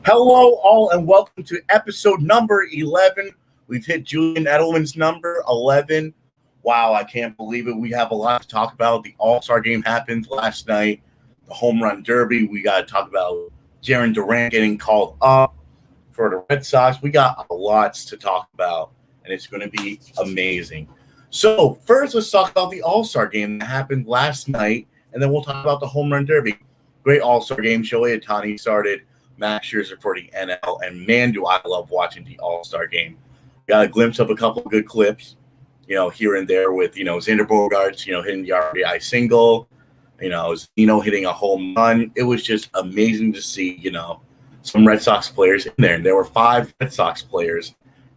Hello, all, and welcome to episode number 11. We've hit Julian Edelman's number 11. Wow, I can't believe it. We have a lot to talk about. The All-Star game happened last night, the Home Run Derby. We got to talk about Jarren Duran getting called up for the Red Sox. We got a lot to talk about, and it's going to be amazing. So, first, let's talk about the All-Star game that happened last night, and then we'll talk about the Home Run Derby. Great All-Star game. Shohei Ohtani started. Max Scherzer for the NL, and man, do I love watching the All-Star game. Got a glimpse of a couple of good clips, here and there with, Xander Bogaerts, hitting the RBI single, Zeno hitting a home run. It was just amazing to see, some Red Sox players in there, and there were 5 Red Sox players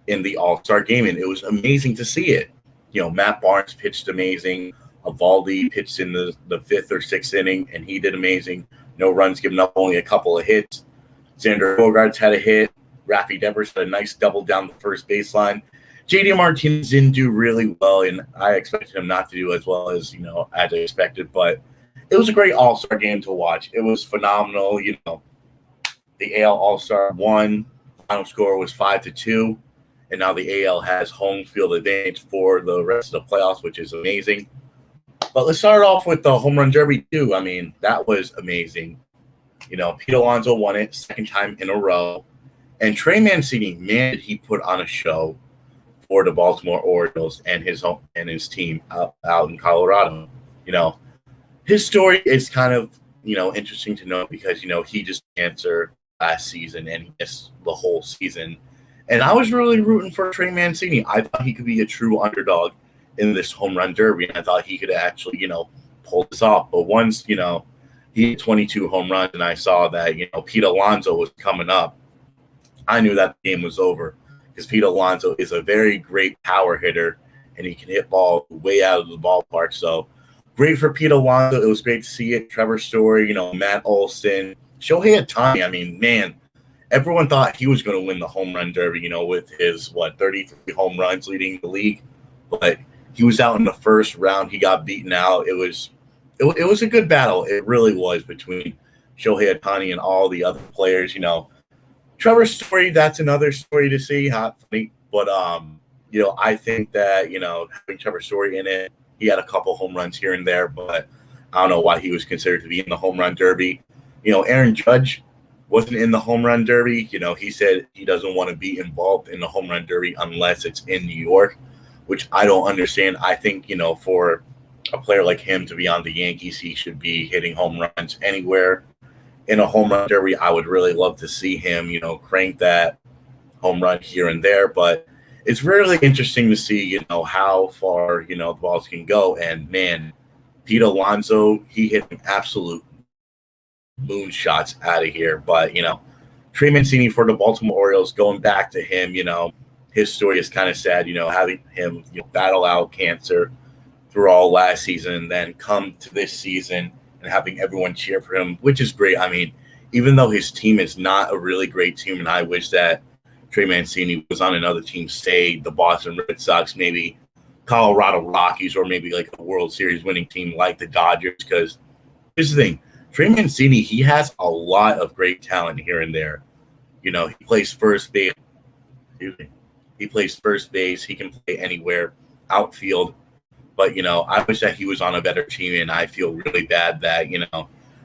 in the All-Star game, and it was amazing to see it. Matt Barnes pitched amazing. Eovaldi pitched in the 5th or 6th inning, and he did amazing. No runs given up, only a couple of hits. Xander Bogaerts had a hit. Rafi Devers had a nice double down the first baseline. JD Martinez didn't do really well, and I expected him not to do as well as I expected. But it was a great All-Star game to watch. It was phenomenal. The AL All-Star won. Final score was 5-2, and now the AL has home field advantage for the rest of the playoffs, which is amazing. But let's start off with the Home Run Derby too. I mean, that was amazing. Pete Alonso won it second time in a row. And Trey Mancini, man, did he put on a show for the Baltimore Orioles and his team out in Colorado. His story is kind of, interesting to know because, he just cancer last season and he missed the whole season. And I was really rooting for Trey Mancini. I thought he could be a true underdog in this Home Run Derby. And I thought he could actually, pull this off. But once, he had 22 home runs, and I saw that, Pete Alonso was coming up. I knew that the game was over because Pete Alonso is a very great power hitter, and he can hit ball way out of the ballpark. So great for Pete Alonso. It was great to see it. Trevor Story, Matt Olson, Shohei Ohtani. I mean, man, everyone thought he was going to win the Home Run Derby, with his, 33 home runs leading the league. But he was out in the first round. He got beaten out. It was a good battle. It really was between Shohei Ohtani and all the other players. Trevor Story, that's another story to see. Hot funny. But, I think that, having Trevor Story in it, he had a couple home runs here and there, but I don't know why he was considered to be in the Home Run Derby. Aaron Judge wasn't in the Home Run Derby. He said he doesn't want to be involved in the Home Run Derby unless it's in New York, which I don't understand. I think, for a player like him to be on the Yankees, he should be hitting home runs anywhere in a Home Run Derby. I would really love to see him, crank that home run here and there. But it's really interesting to see, how far, the balls can go. And, man, Pete Alonso, he hit an absolute moonshots out of here. But, Trey Mancini for the Baltimore Orioles, going back to him, his story is kind of sad, having him battle out cancer through all last season and then come to this season and having everyone cheer for him, which is great. I mean, even though his team is not a really great team, and I wish that Trey Mancini was on another team, say the Boston Red Sox, maybe Colorado Rockies, or maybe like a World Series winning team like the Dodgers, because here's the thing. Trey Mancini, he has a lot of great talent here and there. He plays first base. He plays first base. He can play anywhere, outfield. But, I wish that he was on a better team, and I feel really bad that,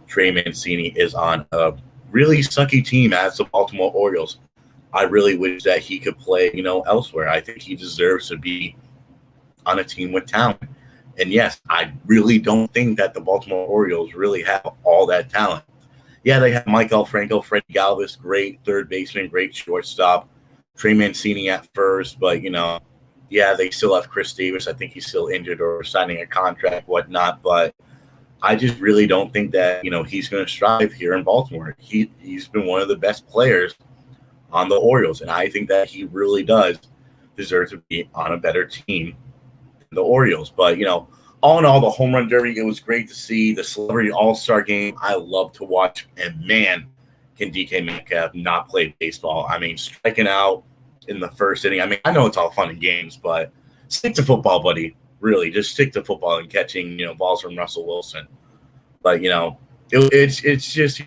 Trey Mancini is on a really sucky team as the Baltimore Orioles. I really wish that he could play, elsewhere. I think he deserves to be on a team with talent. And, yes, I really don't think that the Baltimore Orioles really have all that talent. Yeah, they have Michael Franco, Freddie Galvis, great third baseman, great shortstop, Trey Mancini at first, but, yeah, they still have Chris Davis. I think he's still injured or signing a contract, whatnot. But I just really don't think that, he's going to strive here in Baltimore. He's been one of the best players on the Orioles, and I think that he really does deserve to be on a better team than the Orioles. But, all in all, the Home Run Derby, it was great to see. The Celebrity All-Star Game, I love to watch. And, man, can DK Metcalf not play baseball. I mean, striking out in the first inning. I mean, I know it's all fun and games, but stick to football, buddy. Really, just stick to football and catching, balls from Russell Wilson. But, it's just,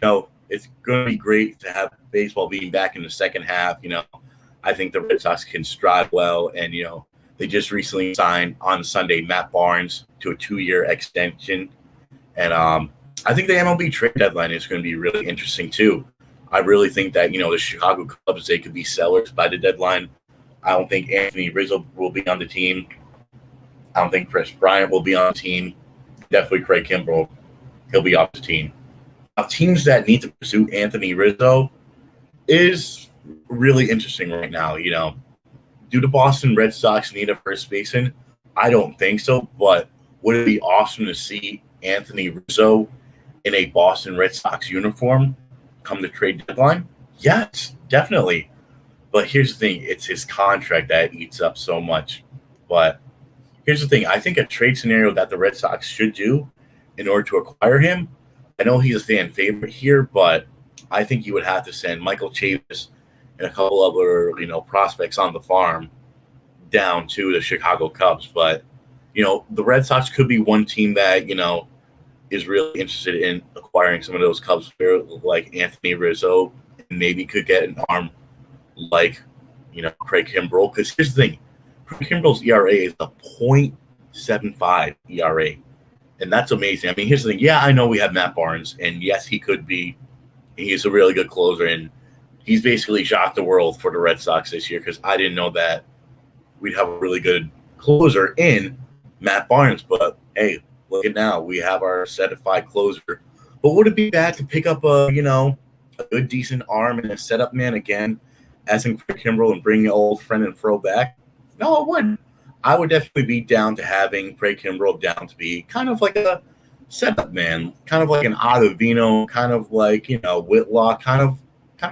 it's going to be great to have baseball being back in the second half. I think the Red Sox can strive well, and they just recently signed on Sunday Matt Barnes to a 2-year extension, and I think the MLB trade deadline is going to be really interesting too. I really think that the Chicago Cubs, they could be sellers by the deadline. I don't think Anthony Rizzo will be on the team. I don't think Chris Bryant will be on the team. Definitely Craig Kimbrell, he'll be off the team. Now, teams that need to pursue Anthony Rizzo is really interesting right now. Do the Boston Red Sox need a first baseman? I don't think so, but would it be awesome to see Anthony Rizzo in a Boston Red Sox uniform come the trade deadline? Yes, definitely. But here's the thing, it's his contract that eats up so much. But here's the thing, I think a trade scenario that the Red Sox should do in order to acquire him, I know he's a fan favorite here, but I think you would have to send Michael Chavis and a couple other, prospects on the farm down to the Chicago Cubs. But, the Red Sox could be one team that, is really interested in acquiring some of those Cubs players like Anthony Rizzo, and maybe could get an arm like, Craig Kimbrell. Because here's the thing, Craig Kimbrell's ERA is a .75 ERA. And that's amazing. I mean, here's the thing. Yeah, I know we have Matt Barnes, and yes, he's a really good closer, and he's basically shocked the world for the Red Sox this year because I didn't know that we'd have a really good closer in Matt Barnes. But hey, look at now. We have our certified closer. But would it be bad to pick up a good, decent arm and a setup man again, as in Craig Kimbrell, and bring an old friend and throw back? No, it wouldn't. I would definitely be down to having Craig Kimbrell down to be kind of like a setup man, kind of like an Ottavino, kind of like, Whitlock, kind of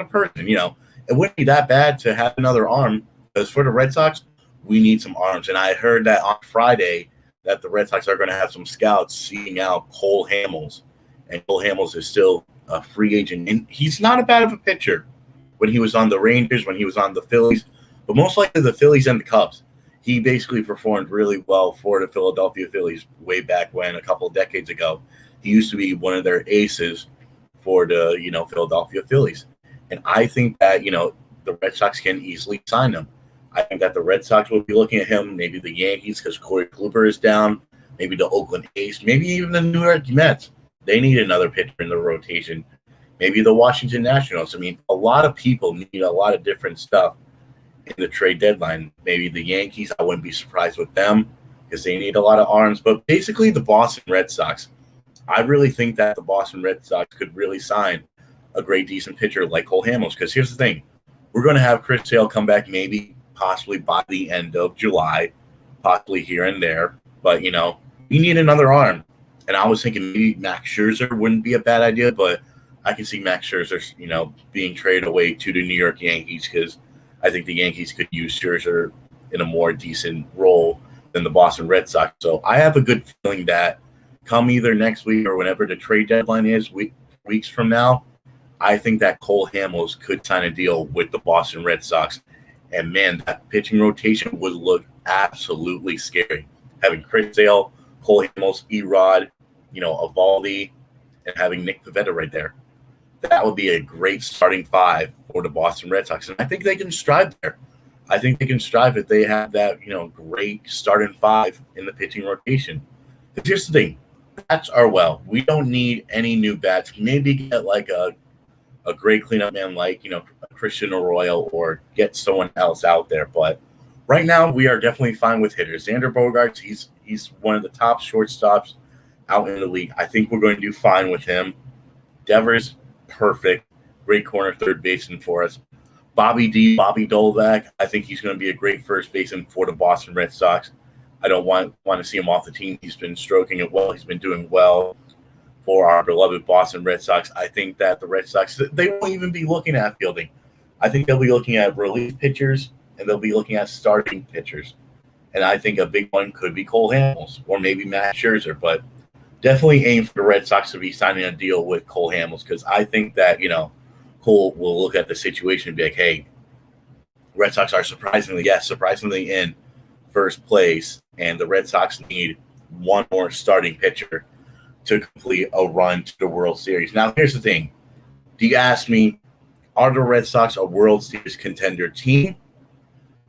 person. It wouldn't be that bad to have another arm, because for the Red Sox, we need some arms. And I heard that on Friday that the Red Sox are going to have some scouts seeking out Cole Hamels. And Cole Hamels is still a free agent. And he's not a bad of a pitcher when he was on the Rangers, when he was on the Phillies, but most likely the Phillies and the Cubs. He basically performed really well for the Philadelphia Phillies way back when, a couple of decades ago. He used to be one of their aces for the, Philadelphia Phillies. And I think that, the Red Sox can easily sign him. I think that the Red Sox will be looking at him, maybe the Yankees because Corey Kluber is down, maybe the Oakland A's, maybe even the New York Mets. They need another pitcher in the rotation. Maybe the Washington Nationals. I mean, a lot of people need a lot of different stuff in the trade deadline. Maybe the Yankees, I wouldn't be surprised with them because they need a lot of arms. But basically the Boston Red Sox, I really think that the Boston Red Sox could really sign a great, decent pitcher like Cole Hamels. Because here's the thing, we're going to have Chris Sale come back maybe possibly by the end of July, possibly here and there. But, we need another arm. And I was thinking maybe Max Scherzer wouldn't be a bad idea, but I can see Max Scherzer, being traded away to the New York Yankees because I think the Yankees could use Scherzer in a more decent role than the Boston Red Sox. So I have a good feeling that come either next week or whenever the trade deadline is, weeks from now, I think that Cole Hamels could sign a deal with the Boston Red Sox. And, man, that pitching rotation would look absolutely scary. Having Chris Sale, Cole Hamels, Erod, Evaldi, and having Nick Pivetta right there. That would be a great starting five for the Boston Red Sox. And I think they can strive there. I think they can strive if they have that, great starting five in the pitching rotation. Because here's the thing, bats are well. We don't need any new bats. Maybe get like a great cleanup man like, Christian Arroyo, or get someone else out there. But right now we are definitely fine with hitters. Xander Bogaerts, he's one of the top shortstops out in the league. I think we're going to do fine with him. Devers, perfect. Great corner third baseman for us. Bobby Dolbeck, I think he's going to be a great first baseman for the Boston Red Sox. I don't want to see him off the team. He's been stroking it well. He's been doing well for our beloved Boston Red Sox. I think that the Red Sox, they won't even be looking at fielding. I think they'll be looking at relief pitchers, and they'll be looking at starting pitchers. And I think a big one could be Cole Hamels or maybe Max Scherzer. But definitely aim for the Red Sox to be signing a deal with Cole Hamels, because I think that, Cole will look at the situation and be like, hey, Red Sox are surprisingly in first place, and the Red Sox need one more starting pitcher to complete a run to the World Series. Now, here's the thing. Do you ask me, are the Red Sox a World Series contender team?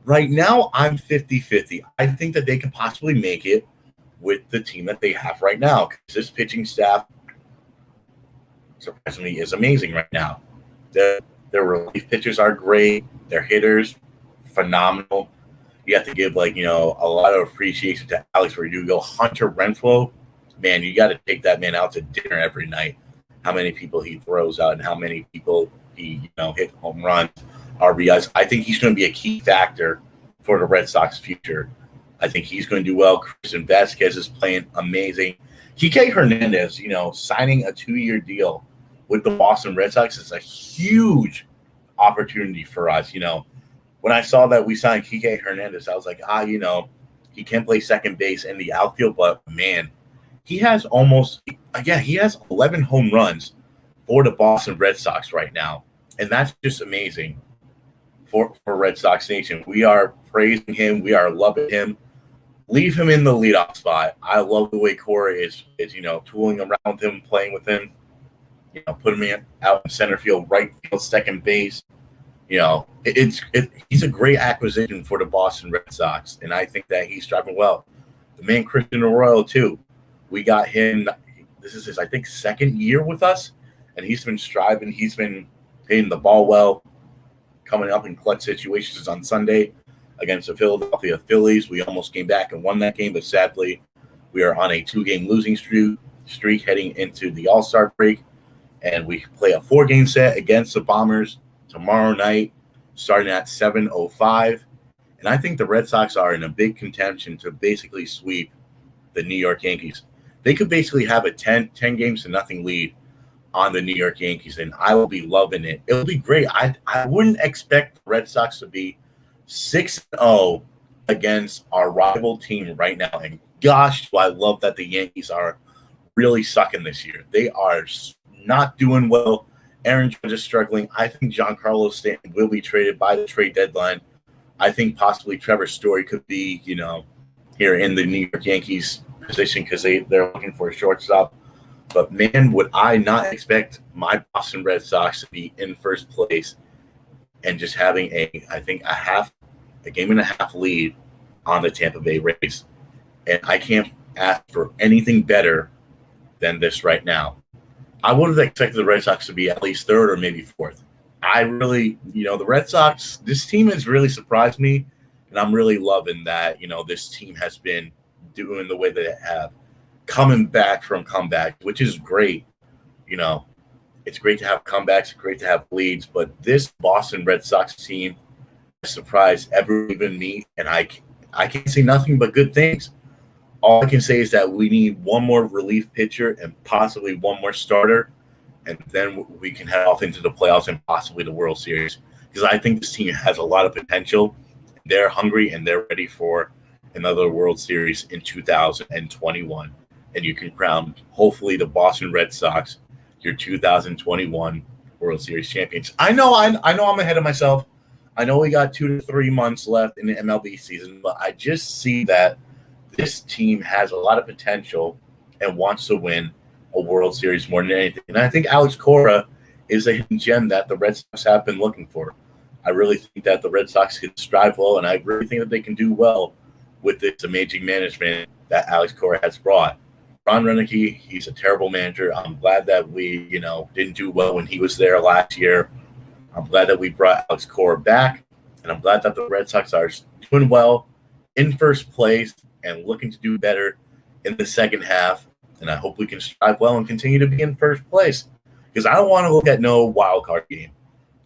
Right now, I'm 50-50. I think that they can possibly make it with the team that they have right now, because this pitching staff, surprisingly, is amazing right now. Their relief pitchers are great. Their hitters, phenomenal. You have to give, a lot of appreciation to Alex Verdugo. Hunter Renfroe, man, you got to take that man out to dinner every night. How many people he throws out and how many people he, hit home runs, RBIs. I think he's going to be a key factor for the Red Sox future. I think he's going to do well. Christian Vasquez is playing amazing. Kike Hernandez, signing a 2-year deal with the Boston Red Sox is a huge opportunity for us. When I saw that we signed Kike Hernandez, I was like, he can play second base in the outfield, but man, he has 11 home runs for the Boston Red Sox right now. And that's just amazing for Red Sox Nation. We are praising him. We are loving him. Leave him in the leadoff spot. I love the way Cora is tooling around him, playing with him. Putting him out in center field, right field, second base. He's a great acquisition for the Boston Red Sox, and I think that he's driving well. The man Christian Arroyo too. We got him. This is his, I think, second year with us, and he's been striving. He's been hitting the ball well, coming up in clutch situations. On Sunday against the Philadelphia Phillies, we almost came back and won that game, but sadly, we are on a 2-game losing streak heading into the All-Star break, and we play a 4-game set against the Bombers tomorrow night, starting at 7:05. And I think the Red Sox are in a big contention to basically sweep the New York Yankees. They could basically have a 10 games to nothing lead on the New York Yankees, and I will be loving it. It will be great. I wouldn't expect the Red Sox to be 6-0 against our rival team right now. And gosh, do I love that the Yankees are really sucking this year. They are not doing well. Aaron Judge is struggling. I think Giancarlo Stanton will be traded by the trade deadline. I think possibly Trevor Story could be, here in the New York Yankees position because they're looking for a shortstop. But, man, would I not expect my Boston Red Sox to be in first place and just having a game and a half lead on the Tampa Bay Rays. And I can't ask for anything better than this right now. I would have expected the Red Sox to be at least third or maybe fourth. I really, the Red Sox, this team has really surprised me, and I'm really loving that, this team has been doing the way that they have, coming back from comeback, which is great. It's great to have comebacks, great to have leads, but this Boston Red Sox team has surprised even me, and I can say nothing but good things. All I can say is that we need one more relief pitcher and possibly one more starter, and then we can head off into the playoffs and possibly the World Series. Because I think this team has a lot of potential. They're hungry and they're ready for another World Series in 2021. And you can crown, hopefully, the Boston Red Sox your 2021 World Series champions. I know I'm ahead of myself. I know we got 2 to 3 months left in the MLB season, but I just see that this team has a lot of potential and wants to win a World Series more than anything. And I think Alex Cora is a hidden gem that the Red Sox have been looking for. I really think that the Red Sox can strive well, and I really think that they can do well with this amazing management that Alex Cora has brought. Ron Roenicke, he's a terrible manager. I'm glad that we, didn't do well when he was there last year. I'm glad that we brought Alex Cora back, and I'm glad that the Red Sox are doing well in first place and looking to do better in the second half. And I hope we can strive well and continue to be in first place, because I don't want to look at no wild card game.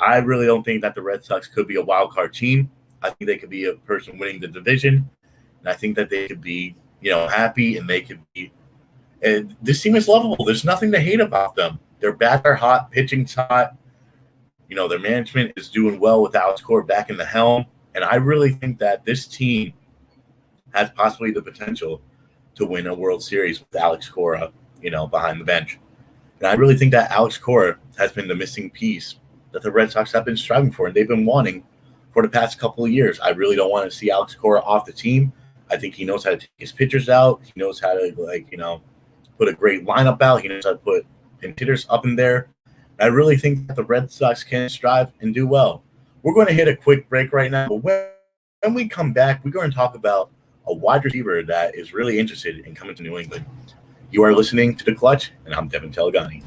I really don't think that the Red Sox could be a wild card team. I think they could be a person winning the division, and I think that they could be, happy, and they could be. And this team is lovable. There's nothing to hate about them. Their bats are hot, pitching's hot. Their management is doing well with Alex Cora back in the helm, and I really think that this team has possibly the potential to win a World Series with Alex Cora, behind the bench. And I really think that Alex Cora has been the missing piece that the Red Sox have been striving for, and they've been wanting for the past couple of years. I really don't want to see Alex Cora off the team. I think he knows how to take his pitchers out. He knows how to, put a great lineup out. He knows how to put hitters up in there. I really think that the Red Sox can strive and do well. We're going to hit a quick break right now, but when we come back, we're going to talk about a wide receiver that is really interested in coming to New England. You are listening to The Clutch, and I'm Devin Telegani.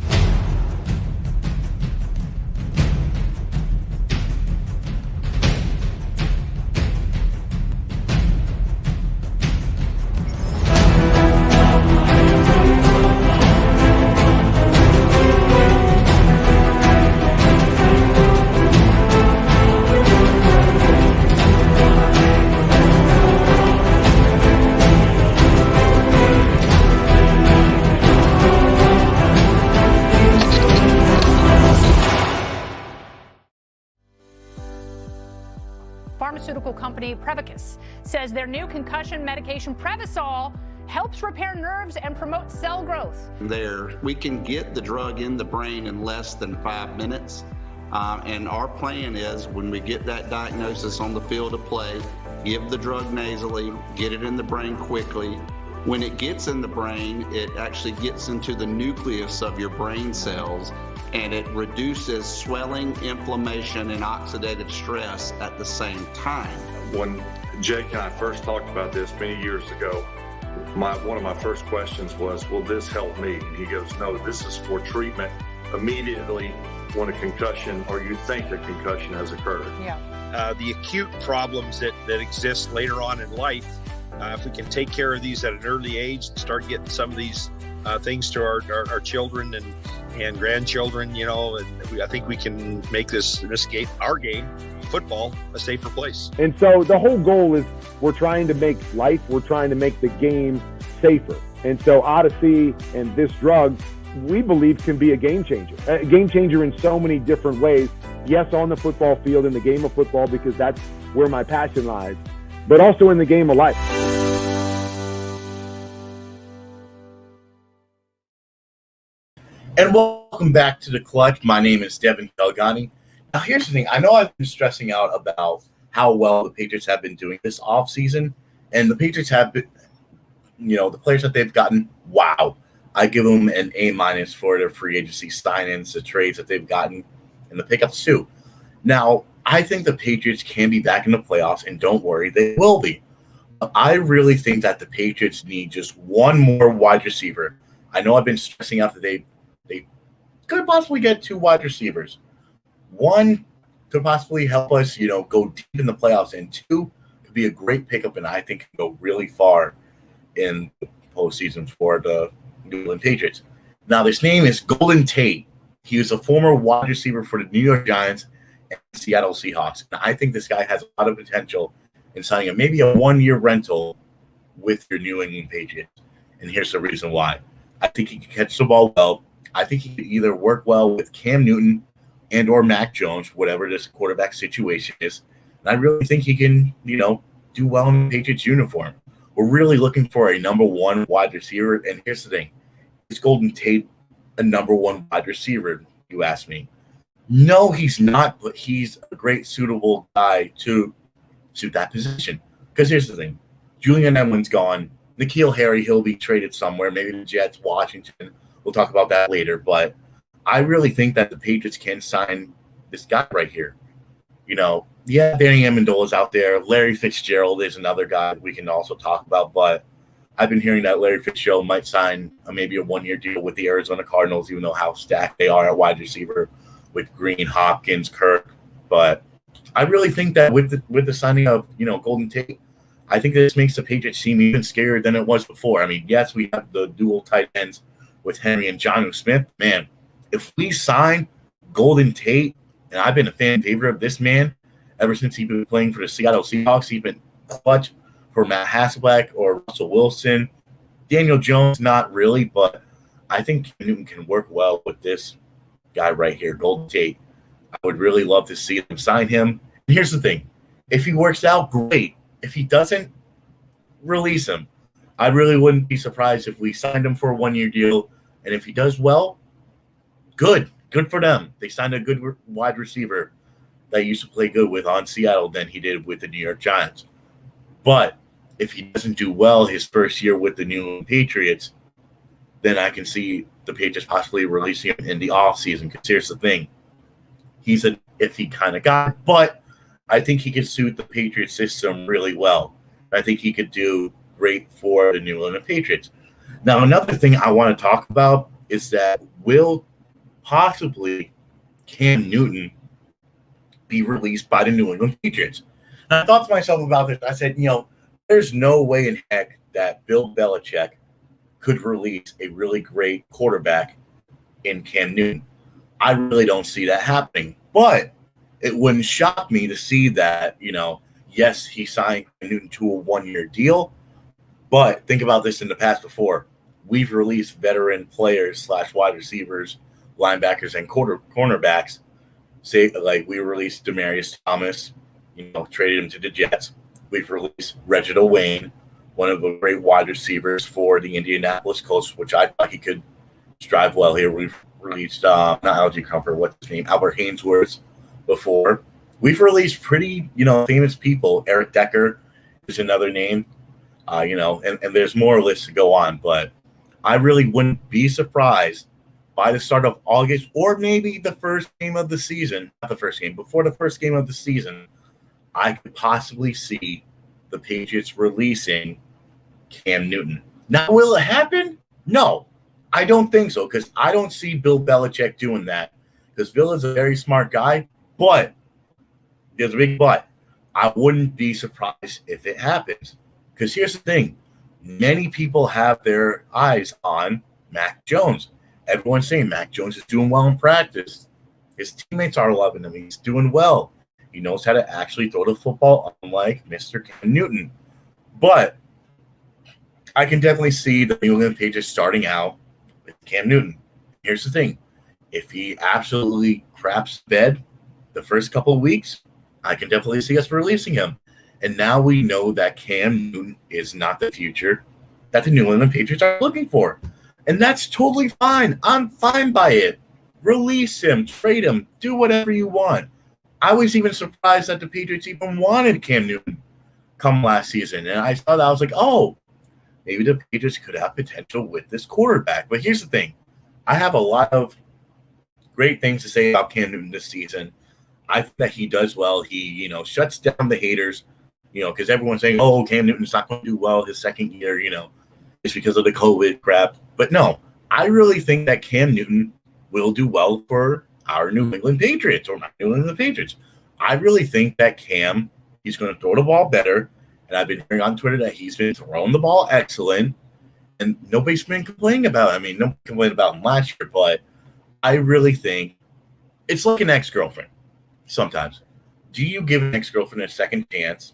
Pharmaceutical company Prevacus says their new concussion medication Prevacol helps repair nerves and promote cell growth. We can get the drug in the brain in less than 5 minutes. And our plan is when we get that diagnosis on the field of play, give the drug nasally, get it in the brain quickly. When it gets in the brain, it actually gets into the nucleus of your brain cells, and it reduces swelling, inflammation, and oxidative stress at the same time. When Jake and I first talked about this many years ago, one of my first questions was, will this help me? And he goes, no, this is for treatment immediately when a concussion or you think a concussion has occurred. Yeah. The acute problems that exist later on in life, if we can take care of these at an early age and start getting some of these things to our children and grandchildren, and I think we can make this game, our game, football, a safer place. And so the whole goal is we're trying to make the game safer. And so Odyssey and this drug, we believe, can be a game changer in so many different ways. Yes, on the football field, in the game of football, because that's where my passion lies, but also in the game of life. And welcome back to The Clutch. My name is Devin Telegani. Now, here's the thing. I know I've been stressing out about how well the Patriots have been doing this offseason, and the Patriots have been, the players that they've gotten, wow. I give them an A- for their free agency sign-ins, the trades that they've gotten, and the pickups too. Now, I think the Patriots can be back in the playoffs, and don't worry, they will be. I really think that the Patriots need just one more wide receiver. I know I've been stressing out that they could possibly get 2 wide receivers. One could possibly help us, go deep in the playoffs, and 2 could be a great pickup, and I think can go really far in the postseason for the New England Patriots. Now, this name is Golden Tate. He was a former wide receiver for the New York Giants and Seattle Seahawks. And I think this guy has a lot of potential in signing maybe a 1-year rental with your New England Patriots. And here's the reason why. I think he can catch the ball well. I think he could either work well with Cam Newton and or Mac Jones, whatever this quarterback situation is. And I really think he can, do well in the Patriots uniform. We're really looking for a number 1 wide receiver. And here's the thing. Is Golden Tate a number 1 wide receiver, you ask me? No, he's not, but he's a great suitable guy to suit that position. Because here's the thing. Julian Edelman's gone. N'Keal Harry, he'll be traded somewhere, maybe the Jets, Washington. We'll talk about that later. But I really think that the Patriots can sign this guy right here. Danny Amendola's out there. Larry Fitzgerald is another guy we can also talk about. But I've been hearing that Larry Fitzgerald might sign maybe a 1-year deal with the Arizona Cardinals, even though how stacked they are at wide receiver with Green, Hopkins, Kirk. But I really think that with the signing of, Golden Tate, I think this makes the Patriots seem even scarier than it was before. I mean, yes, we have the dual tight ends with Henry and Jonnu Smith. Man, if we sign Golden Tate, and I've been a fan favorite of this man ever since he's been playing for the Seattle Seahawks. He's been clutch for Matt Hasselbeck or Russell Wilson. Daniel Jones, not really, but I think Newton can work well with this guy right here, Golden Tate. I would really love to see them sign him. And here's the thing. If he works out, great. If he doesn't, release him. I really wouldn't be surprised if we signed him for a 1-year deal. And if he does well, good. Good for them. They signed a good wide receiver that used to play good with on Seattle than he did with the New York Giants. But if he doesn't do well his first year with the New England Patriots, then I can see the Patriots possibly releasing him in the offseason. Because here's the thing. He's an iffy kind of guy, but I think he could suit the Patriots system really well. I think he could do great for the New England Patriots. Now, another thing I want to talk about is that will possibly Cam Newton be released by the New England Patriots? And I thought to myself about this. I said, there's no way in heck that Bill Belichick could release a really great quarterback in Cam Newton. I really don't see that happening. But it wouldn't shock me to see that, yes, he signed Cam Newton to a one-year deal. But think about this in the past before. We've released veteran players / wide receivers, linebackers, and cornerbacks. Say, like we released Demaryius Thomas, traded him to the Jets. We've released Reginald Wayne, one of the great wide receivers for the Indianapolis Colts, which I thought he could strive well here. We've released, not Algie Comfort, what's his name? Albert Hainsworth before. We've released pretty, famous people. Eric Decker is another name, and there's more lists to go on, but I really wouldn't be surprised by the start of August or maybe the first game of the season, not the first game, before the first game of the season, I could possibly see the Patriots releasing Cam Newton. Now, will it happen? No, I don't think so, because I don't see Bill Belichick doing that, because Bill is a very smart guy, but there's a big but. I wouldn't be surprised if it happens, because here's the thing. Many people have their eyes on Mac Jones. Everyone's saying Mac Jones is doing well in practice. His teammates are loving him. He's doing well. He knows how to actually throw the football, unlike Mr. Cam Newton. But I can definitely see the New England Patriots starting out with Cam Newton. Here's the thing. If he absolutely craps bed the first couple of weeks, I can definitely see us releasing him. And now we know that Cam Newton is not the future that the New England Patriots are looking for. And that's totally fine. I'm fine by it. Release him, trade him, do whatever you want. I was even surprised that the Patriots even wanted Cam Newton come last season. And I thought, I was like, oh, maybe the Patriots could have potential with this quarterback. But here's the thing. I have a lot of great things to say about Cam Newton this season. I think that he does well. He, shuts down the haters, because everyone's saying, oh, Cam Newton's not going to do well his second year, it's because of the COVID crap. But no, I really think that Cam Newton will do well for our New England Patriots, or not New England Patriots. I really think that Cam, he's going to throw the ball better. And I've been hearing on Twitter that he's been throwing the ball excellent. And nobody's been complaining about it. I mean, nobody complained about him last year, but I really think it's like an ex-girlfriend sometimes. Do you give an ex-girlfriend a second chance?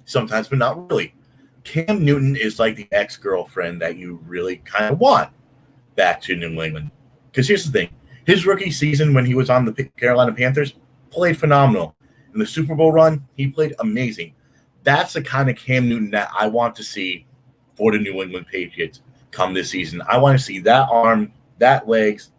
Sometimes, but not really. Cam Newton is like the ex-girlfriend that you really kind of want back to New England. Because here's the thing. His rookie season when he was on the Carolina Panthers played phenomenal. In the Super Bowl run, he played amazing. That's the kind of Cam Newton that I want to see for the New England Patriots come this season. I want to see that arm, that legs.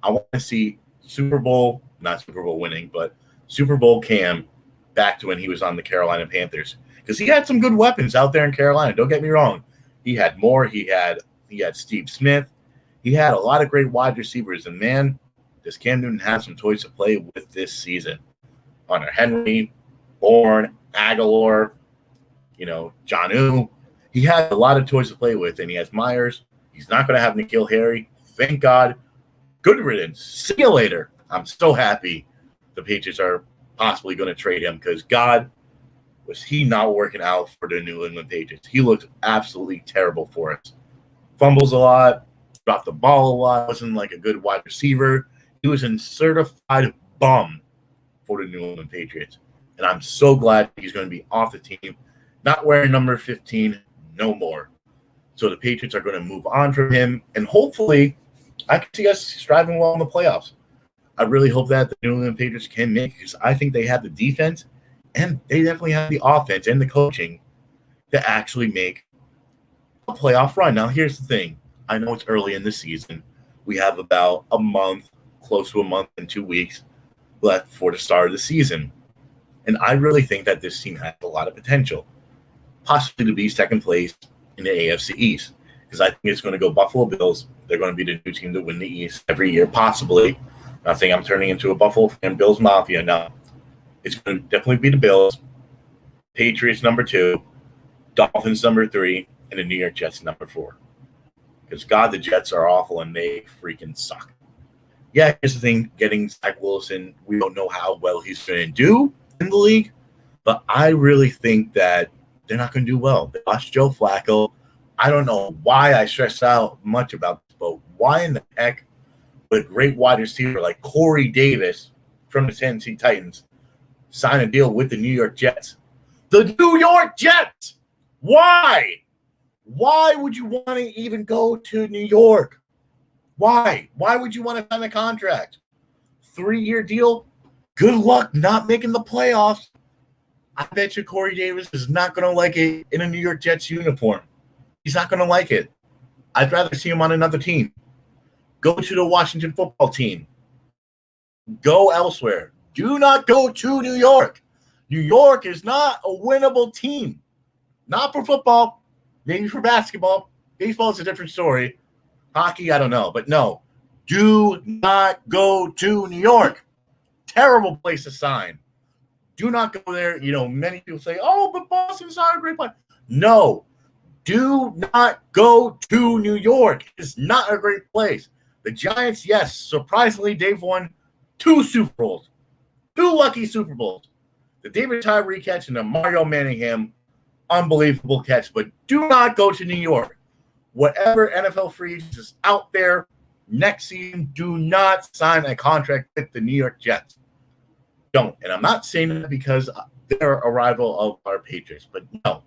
I want to see not Super Bowl winning, but Super Bowl Cam back to when he was on the Carolina Panthers. Because he had some good weapons out there in Carolina. Don't get me wrong. He had more. He had Steve Smith. He had a lot of great wide receivers. And, man, does Cam Newton have some toys to play with this season? Hunter Henry, Bourne, Aguilar, Jonnu. He has a lot of toys to play with. And he has Myers. He's not going to have N'Keal Harry. Thank God. Good riddance. See you later. I'm so happy the Patriots are possibly going to trade him, because God, was he not working out for the New England Patriots. He looked absolutely terrible for us. Fumbles a lot, dropped the ball a lot, wasn't like a good wide receiver. He was a certified bum for the New England Patriots. And I'm so glad he's going to be off the team, not wearing number 15 no more. So the Patriots are going to move on from him, and hopefully I can see us striving well in the playoffs. I really hope that the New England Patriots can make it, because I think they have the defense and they definitely have the offense and the coaching to actually make a playoff run. Now, here's the thing. I know it's early in the season. We have about a month, close to a month and 2 weeks left for the start of the season. And I really think that this team has a lot of potential, possibly to be second place in the AFC East, because I think it's going to go Buffalo Bills, they're going to be the new team to win the East every year, possibly. Not saying I'm turning into a Buffalo fan, Bills Mafia. No, it's going to definitely be the Bills, Patriots number 2, Dolphins number 3, and the New York Jets number 4. Because, God, the Jets are awful and they freaking suck. Yeah, here's the thing. Getting Zach Wilson, we don't know how well he's going to do in the league. But I really think that they're not going to do well. They lost Joe Flacco. I don't know why I stress out much about this, but why in the heck would a great wide receiver like Corey Davis from the Tennessee Titans sign a deal with the New York Jets? The New York Jets! Why? Why would you want to even go to New York? Why? Why would you want to sign a contract? 3-year deal? Good luck not making the playoffs. I bet you Corey Davis is not going to like it in a New York Jets uniform. He's not going to like it. I'd rather see him on another team. Go to the Washington football team. Go elsewhere. Do not go to New York. New York is not a winnable team. Not for football. Maybe for basketball. Baseball is a different story. Hockey, I don't know. But no, do not go to New York. Terrible place to sign. Do not go there. You know, many people say, oh, but Boston's not a great place. No, do not go to New York. It's not a great place. The Giants, yes, surprisingly, they've won 2 Super Bowls. 2 lucky Super Bowls. The David Tyree catch and the Mario Manningham, unbelievable catch. But do not go to New York. Whatever NFL free agents is out there next season, do not sign a contract with the New York Jets. Don't. And I'm not saying that because they're a rival of our Patriots, but no.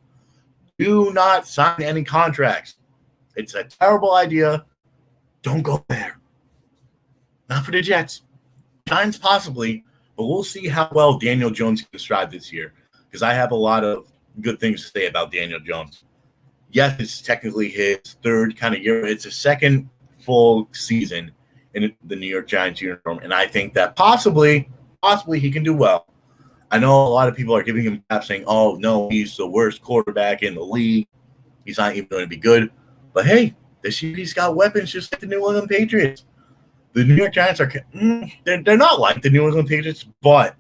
Do not sign any contracts. It's a terrible idea. Don't go there. Not for the Jets. Giants possibly, but we'll see how well Daniel Jones can strive this year because I have a lot of good things to say about Daniel Jones. Yes, it's technically his 3rd kind of year. It's his 2nd full season in the New York Giants uniform, and I think that possibly he can do well. I know a lot of people are giving him crap saying, oh, no, he's the worst quarterback in the league. He's not even going to be good. But, hey, this year he's got weapons just like the New England Patriots. The New York Giants are they're not like the New England Patriots, but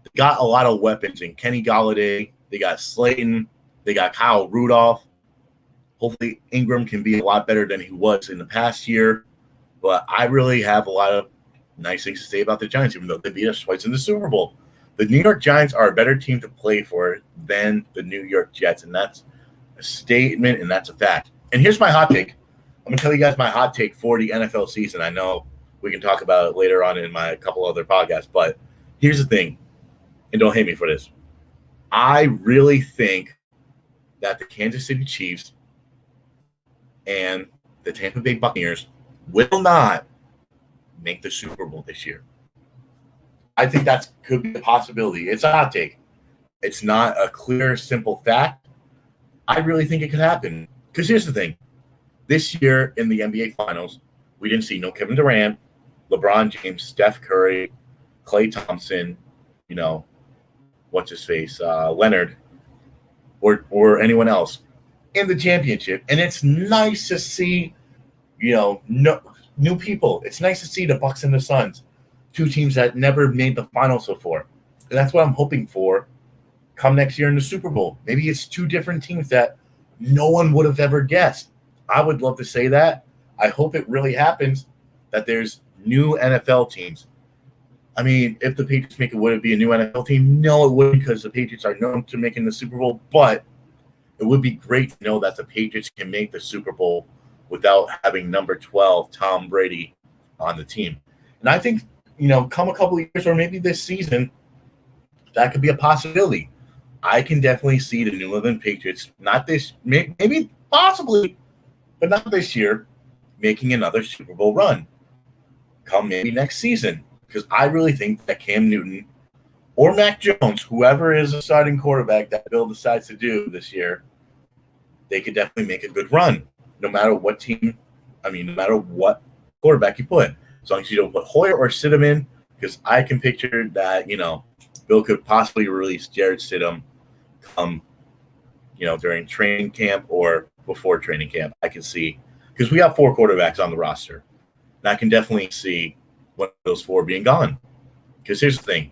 they got a lot of weapons in Kenny Golladay. They got Slayton. They got Kyle Rudolph. Hopefully Ingram can be a lot better than he was in the past year. But I really have a lot of nice things to say about the Giants, even though they beat us twice in the Super Bowl. The New York Giants are a better team to play for than the New York Jets, and that's a statement, and that's a fact. And here's my hot take. I'm going to tell you guys my hot take for the NFL season. I know we can talk about it later on in my couple other podcasts, but here's the thing, and don't hate me for this. I really think that the Kansas City Chiefs and the Tampa Bay Buccaneers will not make the Super Bowl this year. I think that could be a possibility. It's a hot take. It's not a clear, simple fact. I really think it could happen. Because here's the thing. This year in the NBA Finals, we didn't see no Kevin Durant, LeBron James, Steph Curry, Klay Thompson, Leonard, or anyone else in the championship. And it's nice to see, new people. It's nice to see the Bucks and the Suns, 2 teams that never made the finals before. And that's what I'm hoping for come next year in the Super Bowl. Maybe it's 2 different teams that no one would have ever guessed. I would love to say that. I hope it really happens that there's new NFL teams. I mean, if the Patriots make it, would it be a new NFL team? No, it wouldn't, because the Patriots are known to making the Super Bowl. But it would be great to know that the Patriots can make the Super Bowl without having number 12, Tom Brady, on the team. And I think, come a couple of years or maybe this season, that could be a possibility. I can definitely see the New England Patriots, not this, maybe possibly, but not this year, making another Super Bowl run come maybe next season. Because I really think that Cam Newton or Mac Jones, whoever is the starting quarterback that Bill decides to do this year, they could definitely make a good run, no matter what team, no matter what quarterback you put. As long as you don't put Hoyer or Stidham in, because I can picture that, Bill could possibly release Jared Stidham during training camp or before training camp. I can see because we have 4 quarterbacks on the roster. And I can definitely see one of those 4 being gone. Because here's the thing.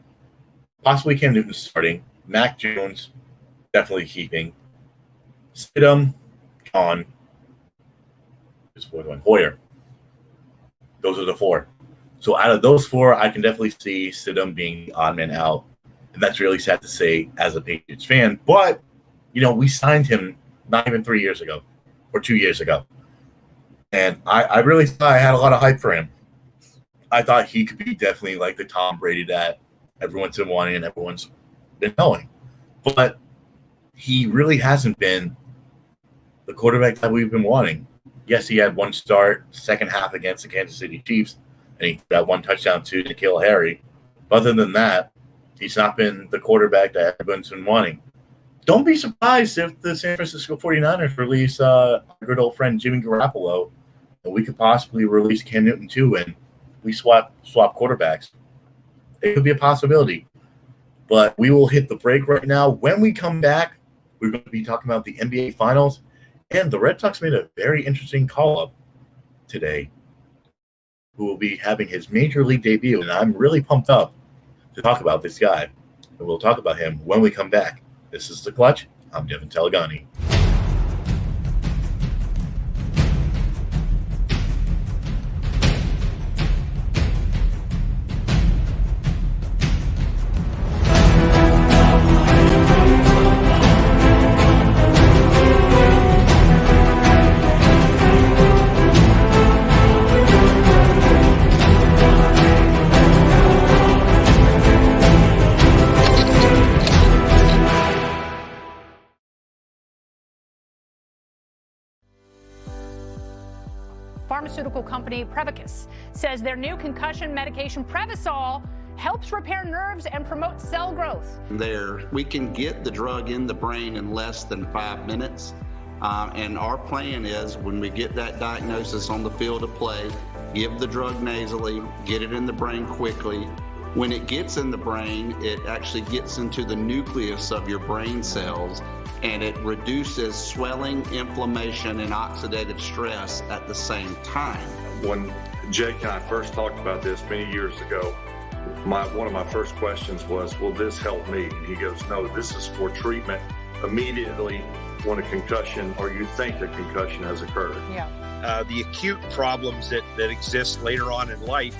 Possibly Cam Newton starting. Mac Jones, definitely keeping. Stidham, gone. Hoyer. Those are the 4. So out of those 4, I can definitely see Stidham being the odd man out. And that's really sad to say as a Patriots fan. But, we signed him not even 3 years ago or 2 years ago. And I really thought I had a lot of hype for him. I thought he could be definitely like the Tom Brady that everyone's been wanting and everyone's been knowing. But he really hasn't been the quarterback that we've been wanting. Yes, he had 1 start, second half against the Kansas City Chiefs, and he got 1 touchdown to N'Keal Harry. But other than that, he's not been the quarterback that everyone's been wanting. Don't be surprised if the San Francisco 49ers release our good old friend Jimmy Garoppolo, and we could possibly release Cam Newton too, and we swap quarterbacks. It could be a possibility. But we will hit the break right now. When we come back, we're going to be talking about the NBA Finals, and the Red Sox made a very interesting call-up today, who will be having his Major League debut, and I'm really pumped up to talk about this guy. And we'll talk about him when we come back. This is The Clutch. I'm Devin Telegani. Pharmaceutical company Prevacus says their new concussion medication Prevacol helps repair nerves and promote cell growth. We can get the drug in the brain in less than 5 minutes. And our plan is when we get that diagnosis on the field of play, give the drug nasally, get it in the brain quickly. When it gets in the brain, it actually gets into the nucleus of your brain cells, and it reduces swelling, inflammation, and oxidative stress at the same time. When Jake and I first talked about this many years ago, one of my first questions was, will this help me? And he goes, no, this is for treatment immediately when a concussion or you think a concussion has occurred. Yeah. The acute problems that exist later on in life,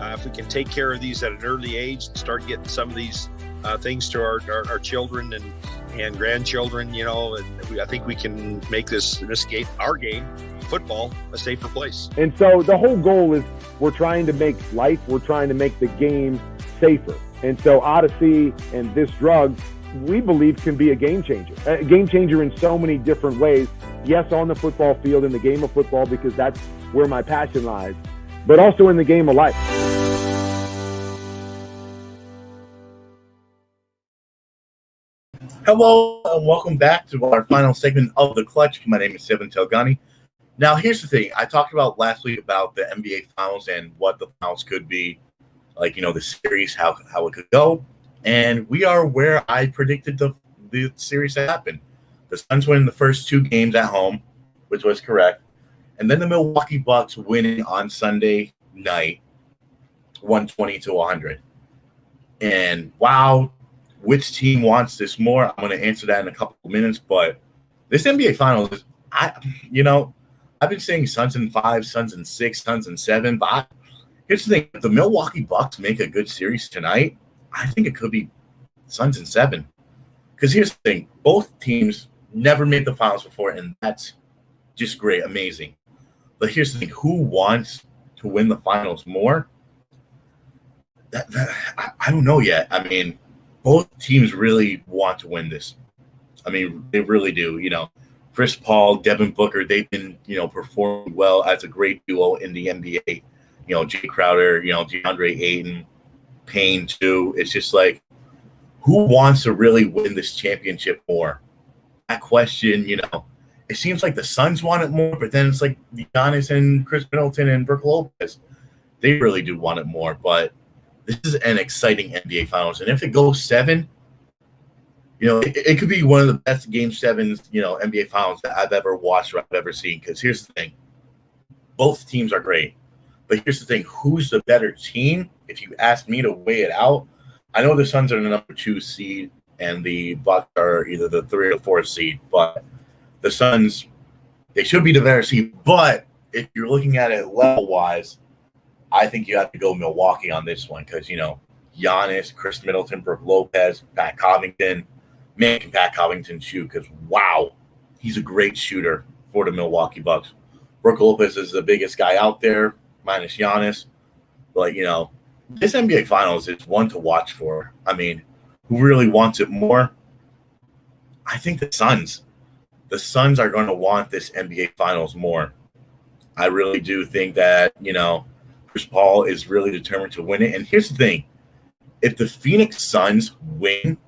if we can take care of these at an early age and start getting some of these things to our children and grandchildren, and I think we can make this game, our game, football, a safer place. And so the whole goal is we're trying to make the game safer. And so Odyssey and this drug, we believe, can be a game changer in so many different ways. Yes, on the football field, in the game of football, because that's where my passion lies, but also in the game of life. Hello, and welcome back to our final segment of The Clutch. My name is Devin Telegani. Now, here's the thing. I talked about last week about the NBA Finals and what the Finals could be, like, the series, how it could go. And we are where I predicted the series to happen. The Suns win the first 2 games at home, which was correct. And then the Milwaukee Bucks winning on Sunday night, 120-100. And wow, which team wants this more? I'm going to answer that in a couple of minutes. But this NBA Finals, I've been saying Suns in 5, Suns in 6, Suns in 7. But here's the thing. If the Milwaukee Bucks make a good series tonight, I think it could be Suns in 7. Because here's the thing. Both teams never made the finals before, and that's just great, amazing. But here's the thing. Who wants to win the finals more? I don't know yet. I mean, both teams really want to win this. I mean, they really do. Chris Paul, Devin Booker, they've been, performing well as a great duo in the NBA. Jay Crowder, DeAndre Ayton, Payne too. It's just like, who wants to really win this championship more? That question, it seems like the Suns want it more, but then it's like Giannis and Chris Middleton and Brook Lopez. They really do want it more, but this is an exciting NBA Finals. And if it goes 7, it could be one of the best Game 7s, NBA Finals that I've ever watched or I've ever seen. Because here's the thing. Both teams are great. But here's the thing. Who's the better team? If you ask me to weigh it out, I know the Suns are the number 2 seed and the Bucks are either the 3 or 4 seed. But the Suns, they should be the better seed. But if you're looking at it level-wise, I think you have to go Milwaukee on this one because, Giannis, Chris Middleton, Brook Lopez, Pat Covington. Man, can Pat Covington shoot? Because, wow, he's a great shooter for the Milwaukee Bucks. Brook Lopez is the biggest guy out there, minus Giannis. But, this NBA Finals is one to watch for. I mean, who really wants it more? I think the Suns. The Suns are going to want this NBA Finals more. I really do think that, Chris Paul is really determined to win it. And here's the thing. If the Phoenix Suns win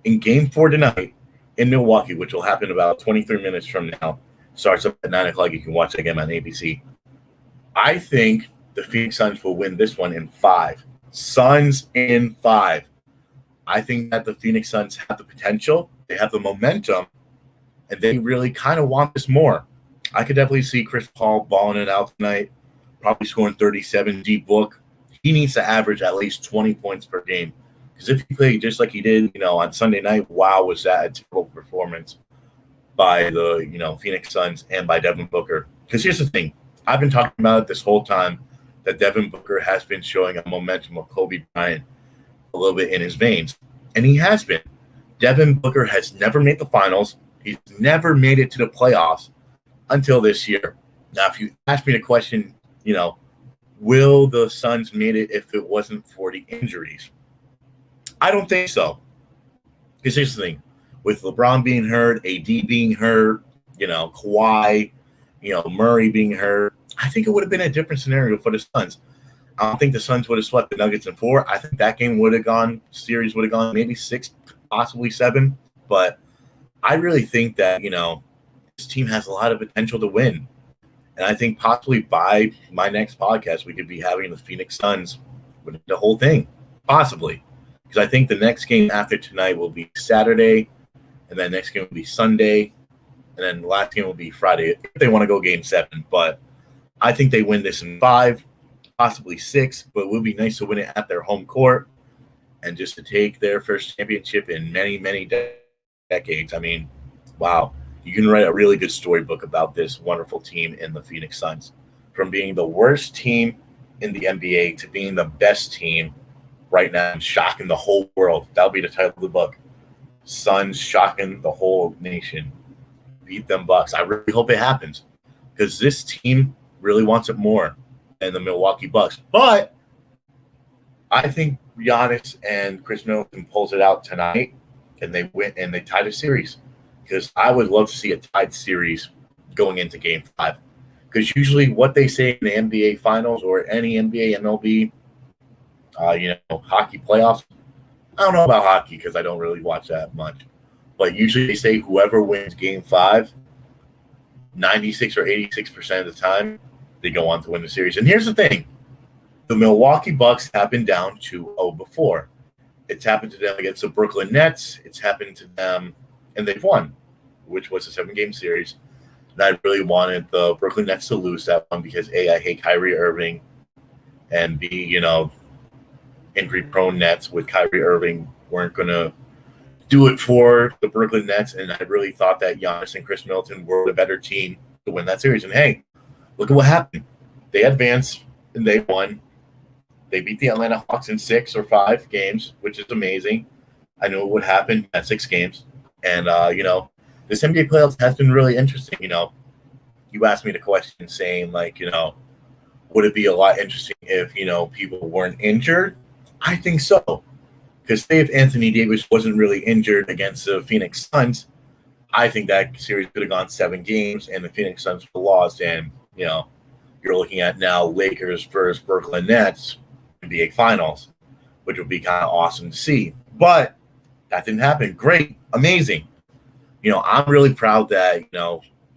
in Game 4 tonight in Milwaukee, which will happen about 23 minutes from now, starts up at 9 o'clock. You can watch that game on ABC. I think the Phoenix Suns will win this one in 5. Suns in 5. I think that the Phoenix Suns have the potential. They have the momentum. And they really kind of want this more. I could definitely see Chris Paul balling it out tonight, probably scoring 37 deep book. He needs to average at least 20 points per game. Because if he played just like he did, on Sunday night, wow, was that a terrible performance by the, Phoenix Suns and by Devin Booker. Because here's the thing. I've been talking about it this whole time that Devin Booker has been showing a momentum of Kobe Bryant a little bit in his veins. And he has been. Devin Booker has never made the finals. He's never made it to the playoffs until this year. Now, if you ask me the question, will the Suns made it if it wasn't for the injuries? I don't think so. Because here's the thing. With LeBron being hurt, AD being hurt, Kawhi, Murray being hurt, I think it would have been a different scenario for the Suns. I don't think the Suns would have swept the Nuggets in 4. I think that game series would have gone maybe 6, possibly 7. But I really think that, this team has a lot of potential to win. And I think possibly by my next podcast, we could be having the Phoenix Suns win the whole thing. Possibly. Because I think the next game after tonight will be Saturday. And then next game will be Sunday. And then the last game will be Friday if they want to go Game 7. But I think they win this in 5, possibly 6. But it would be nice to win it at their home court and just to take their first championship in many, many decades. I mean, wow. You can write a really good storybook about this wonderful team in the Phoenix Suns. From being the worst team in the NBA to being the best team right now and shocking the whole world. That'll be the title of the book. Suns shocking the whole nation. Beat them Bucks. I really hope it happens because this team really wants it more than the Milwaukee Bucks. But I think Giannis and Chris Middleton pulls it out tonight and they win and they tie the series. Because I would love to see a tied series going into Game 5. Because usually what they say in the NBA Finals or any NBA, MLB, hockey playoffs, I don't know about hockey because I don't really watch that much. But usually they say whoever wins Game 5, 96 or 86% of the time, they go on to win the series. And here's the thing. The Milwaukee Bucks have been down 2-0 before. It's happened to them against the Brooklyn Nets. It's happened to them. And they've won, which was a 7-game series. And I really wanted the Brooklyn Nets to lose that one because, A, I hate Kyrie Irving, and B, injury-prone Nets with Kyrie Irving weren't going to do it for the Brooklyn Nets. And I really thought that Giannis and Chris Middleton were the better team to win that series. And, hey, look at what happened. They advanced, and they won. They beat the Atlanta Hawks in 6 or 5 games, which is amazing. I knew it would happen at 6 games. And, this NBA playoffs has been really interesting. You asked me the question saying, would it be a lot interesting if, people weren't injured? I think so. Because say if Anthony Davis wasn't really injured against the Phoenix Suns, I think that series could have gone 7 games and the Phoenix Suns would have lost. And, you're looking at now Lakers versus Brooklyn Nets NBA Finals, which would be kind of awesome to see. But that didn't happen. Great. Amazing. I'm really proud that,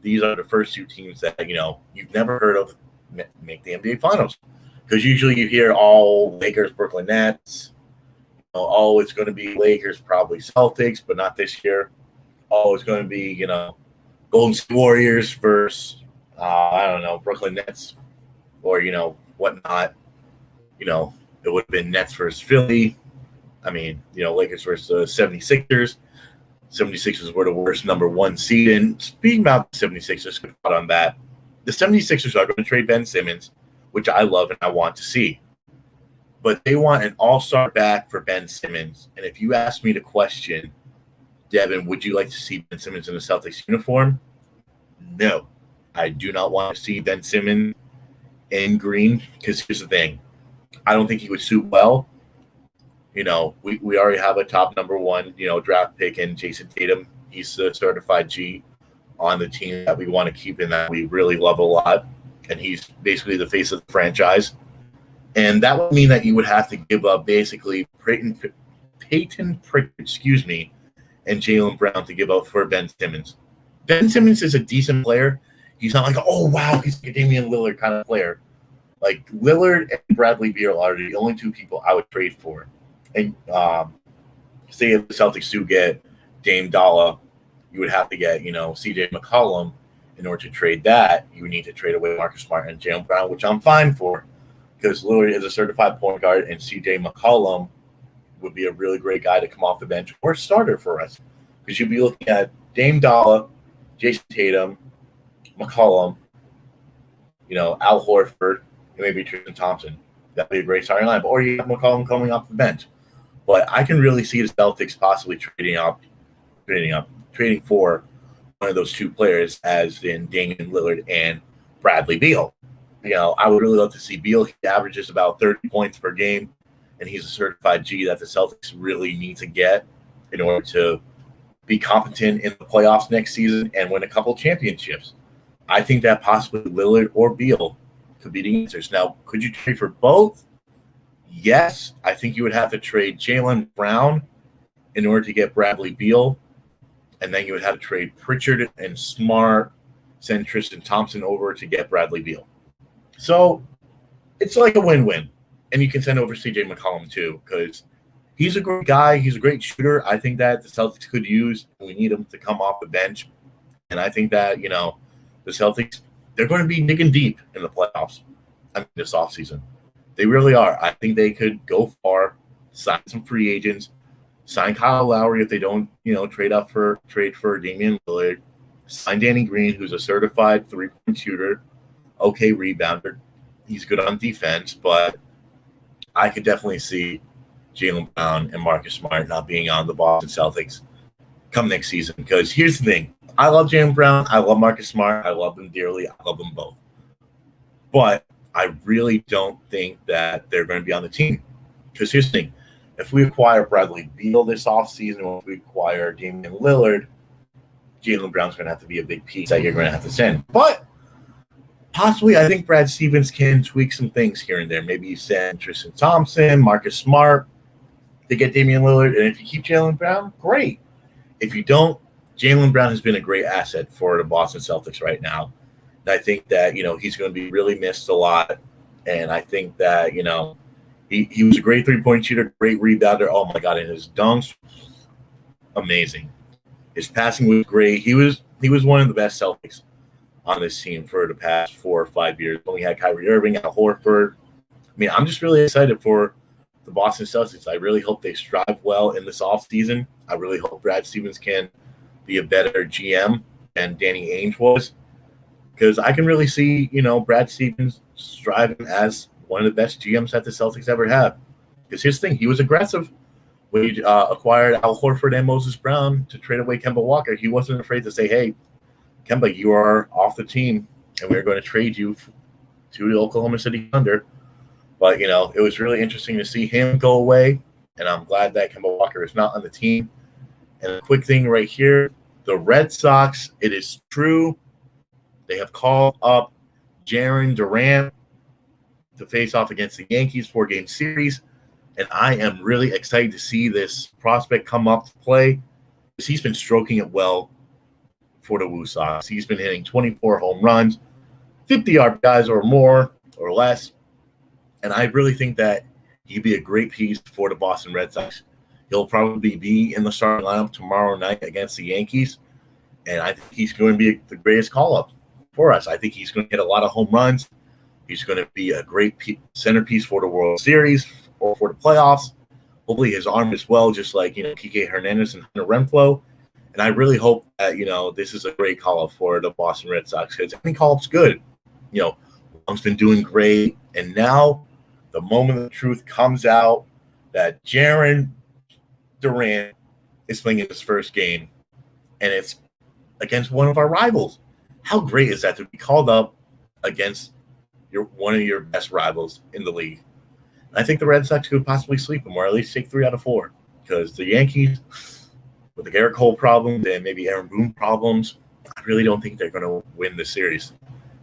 these are the first 2 teams that, you've never heard of make the NBA Finals. Because usually you hear all Lakers, Brooklyn Nets. It's going to be Lakers, probably Celtics, but not this year. It's going to be, Golden State Warriors versus I don't know, Brooklyn Nets or, whatnot. It would have been Nets versus Philly. I mean, Lakers versus the 76ers. 76ers were the worst number 1 seed. And speaking about the 76ers, good thought on that. The 76ers are going to trade Ben Simmons, which I love and I want to see. But they want an all-star back for Ben Simmons. And if you ask me the question, Devin, would you like to see Ben Simmons in a Celtics uniform? No. I do not want to see Ben Simmons in green because here's the thing. I don't think he would suit well. We already have a top number 1, draft pick in Jason Tatum. He's a certified G on the team that we want to keep and that we really love a lot. And he's basically the face of the franchise. And that would mean that you would have to give up basically Peyton Pritchard, and Jaylen Brown to give up for Ben Simmons. Ben Simmons is a decent player. He's not like, oh, wow, he's a Damian Lillard kind of player. Like, Lillard and Bradley Beal are the only 2 people I would trade for. And say if the Celtics do get Dame Dalla, you would have to get, CJ McCollum. In order to trade that, you would need to trade away Marcus Smart and Jaylen Brown, which I'm fine for. Because Lillard is a certified point guard, and C.J. McCollum would be a really great guy to come off the bench or starter for us. Because you'd be looking at Dame Dalla, Jason Tatum, McCollum, Al Horford, and maybe Tristan Thompson. That'd be a great starting lineup. Or you have McCollum coming off the bench. But I can really see the Celtics possibly trading for one of those 2 players, as in Damian Lillard and Bradley Beal. I would really love to see Beal. He averages about 30 points per game, and he's a certified G that the Celtics really need to get in order to be competent in the playoffs next season and win a couple championships. I think that possibly Lillard or Beal could be the answers. Now, could you trade for both? Yes. I think you would have to trade Jaylen Brown in order to get Bradley Beal, and then you would have to trade Pritchard and Smart, send Tristan Thompson over to get Bradley Beal. So it's like a win-win. And you can send over C.J. McCollum too, because he's a great guy. He's a great shooter. I think that the Celtics could use. We need him to come off the bench. And I think that, the Celtics, they're going to be digging deep in the playoffs this offseason. They really are. I think they could go far, sign some free agents, sign Kyle Lowry if they don't, trade for Damian Lillard, sign Danny Green, who's a certified 3-point shooter, okay rebounder. He's good on defense, but I could definitely see Jaylen Brown and Marcus Smart not being on the Boston Celtics come next season. Because here's the thing. I love Jaylen Brown. I love Marcus Smart. I love them dearly. I love them both. But I really don't think that they're going to be on the team. Because here's the thing. If we acquire Bradley Beal this offseason, or if we acquire Damian Lillard, Jaylen Brown's going to have to be a big piece that you're going to have to send. But possibly, I think Brad Stevens can tweak some things here and there. Maybe you send Tristan Thompson, Marcus Smart to get Damian Lillard. And if you keep Jaylen Brown, great. If you don't, Jaylen Brown has been a great asset for the Boston Celtics right now. And I think that, he's going to be really missed a lot. And I think that, he was a great 3-point shooter, great rebounder. Oh, my God. And his dunks, amazing. His passing was great. He was one of the best Celtics on this team for the past 4 or 5 years. When we had Kyrie Irving, Al Horford. I mean, I'm just really excited for the Boston Celtics. I really hope they strive well in this offseason. I really hope Brad Stevens can be a better GM than Danny Ainge was, because I can really see, Brad Stevens striving as one of the best GMs that the Celtics ever have. Because here's the thing, he was aggressive when he acquired Al Horford and Moses Brown to trade away Kemba Walker. He wasn't afraid to say, hey, Kemba, you are off the team, and we're going to trade you to the Oklahoma City Thunder. But, it was really interesting to see him go away, and I'm glad that Kemba Walker is not on the team. And a quick thing right here, the Red Sox, it is true, they have called up Jarren Duran to face off against the Yankees 4-game series. And I am really excited to see this prospect come up to play, because he's been stroking it well for the Woo Sox. He's been hitting 24 home runs, 50 RBIs or more or less. And I really think that he'd be a great piece for the Boston Red Sox. He'll probably be in the starting lineup tomorrow night against the Yankees. And I think he's going to be the greatest call-up for us. I think he's going to hit a lot of home runs. He's going to be a great centerpiece for the World Series or for the playoffs. Hopefully his arm is well, just like, Kike Hernandez and Hunter Renfroe. And I really hope that, this is a great call-up for the Boston Red Sox, because any call-up's good. Long's been doing great. And now the moment of truth comes out that Jarren Duran is playing in his first game, and it's against one of our rivals. How great is that to be called up against one of your best rivals in the league? And I think the Red Sox could possibly sweep them, or at least take 3 out of 4, because the Yankees, with the Garrett Cole problems and maybe Aaron Boone problems, I really don't think they're going to win this series.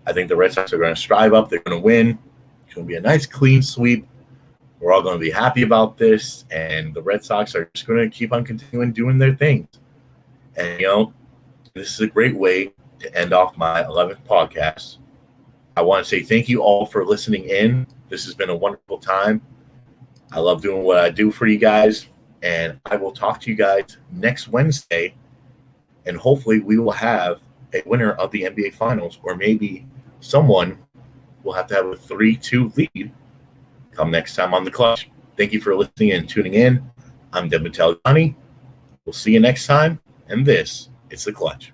I think the Red Sox are going to strive up. They're going to win. It's going to be a nice, clean sweep. We're all going to be happy about this, and the Red Sox are just going to keep on continuing doing their things. And, this is a great way to end off my 11th podcast. I want to say thank you all for listening in. This has been a wonderful time. I love doing what I do for you guys, and I will talk to you guys next Wednesday, and hopefully we will have a winner of the NBA Finals, or maybe someone will have to have a 3-2 lead come next time on The Clutch. Thank you for listening and tuning in. I'm Devin Talgiani. We'll see you next time, and this is The Clutch.